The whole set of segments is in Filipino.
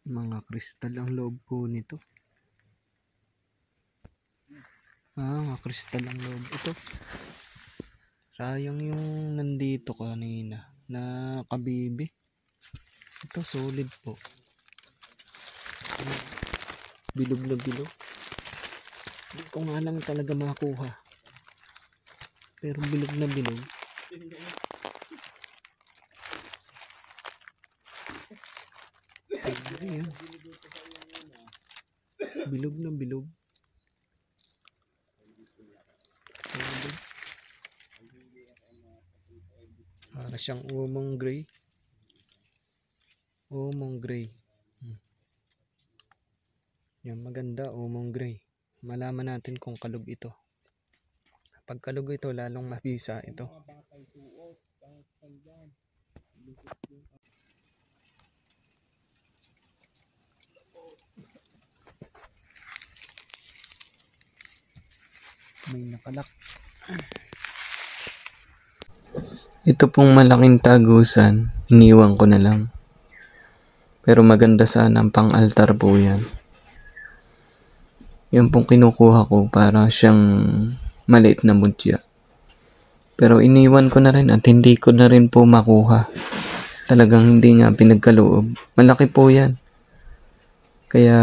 Mga kristal ang loob po nito. Mga kristal ang loob ito. Sayang yung nandito kanina na kabibi. Ito solid po. Bilog na bilog. Hindi ko nga lang talaga makuha. Pero bilog na bilog. Ayan. Bilog na bilog. Para siyang umong gray. Umong gray. Yan, maganda, umong gray. Malaman natin kung kalog ito. Pag kalog ito, lalong mabisa ito. May nakalak. Ito pong malaking tagusan, iniwan ko na lang. Pero maganda sana ang pang-altar po yan. Yan pong kinukuha ko para siyang maliit na mutya. Pero iniwan ko na rin at hindi ko na rin po makuha. Talagang hindi nga pinagkaloob. Malaki po yan. Kaya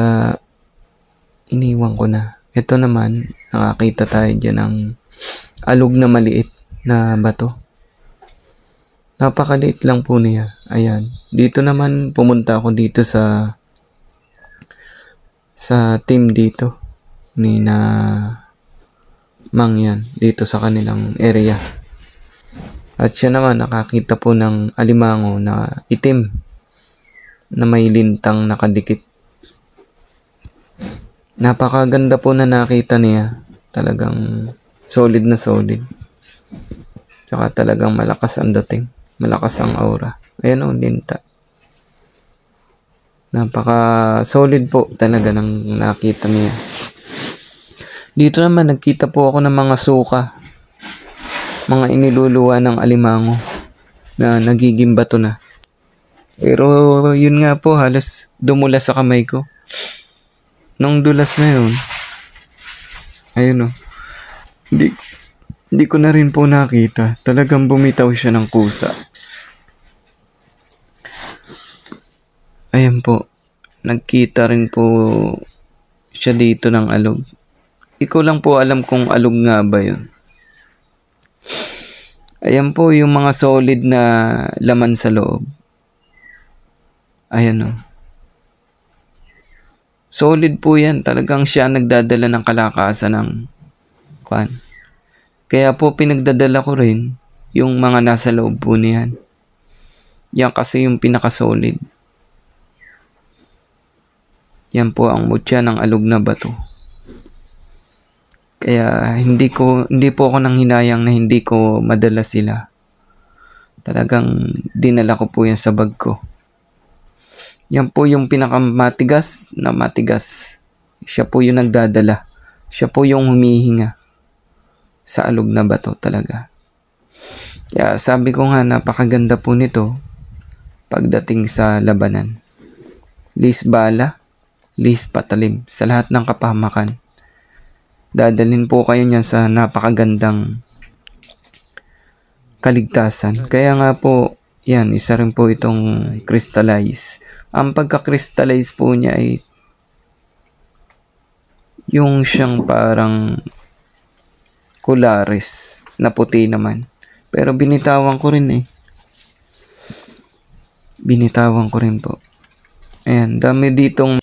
iniwan ko na. Ito naman, nakakita tayo dyan ng alog na maliit na bato. Napakaliit lang po niya. Ayan. Dito naman, pumunta ako dito sa team dito. Ni na Mang yan. Dito sa kanilang area. At siya naman, nakakita po ng alimango na itim. Na may lintang nakadikit. Napakaganda po na nakita niya. Talagang solid na solid. Tsaka talagang malakas ang dating. Malakas ang aura. Ayan o, linta. Napaka solid po talaga ng nakita niya. Dito naman nagkita po ako ng mga suka. Mga iniluluwa ng alimango. Na nagiging bato na. Pero yun nga po, halos dumula sa kamay ko. Nung dulas na yun, ayun o, hindi ko na rin po nakita. Talagang bumitaw siya ng kusa. Ayan po, nagkita rin po siya dito ng alog. Hindi ko lang po alam kung alog nga ba yun. Ayan po yung mga solid na laman sa loob. Ayan o. Solid po yan. Talagang siya nagdadala ng kalakasan ng kwan. Kaya po pinagdadala ko rin yung mga nasa loob po niyan. Yan kasi yung pinaka-solid. Yan po ang mutya ng alog na bato. Kaya hindi po ako nang hinayang na hindi ko madala sila. Talagang dinala ko po yan sa bag ko. Yan po yung pinakamatigas na matigas. Siya po yung nagdadala. Siya po yung humihinga sa alog na bato talaga. Kaya sabi ko nga napakaganda po nito pagdating sa labanan. Lis bala, lis patalim sa lahat ng kapahamakan. Dadalhin po kayo niyan sa napakagandang kaligtasan. Kaya nga po, yan, isa rin po itong crystallize. Ang pagka-crystallize po niya ay yung siyang parang kulares na puti naman. Pero binitawan ko rin eh. Binitawan ko rin po. Ayan, dami ditong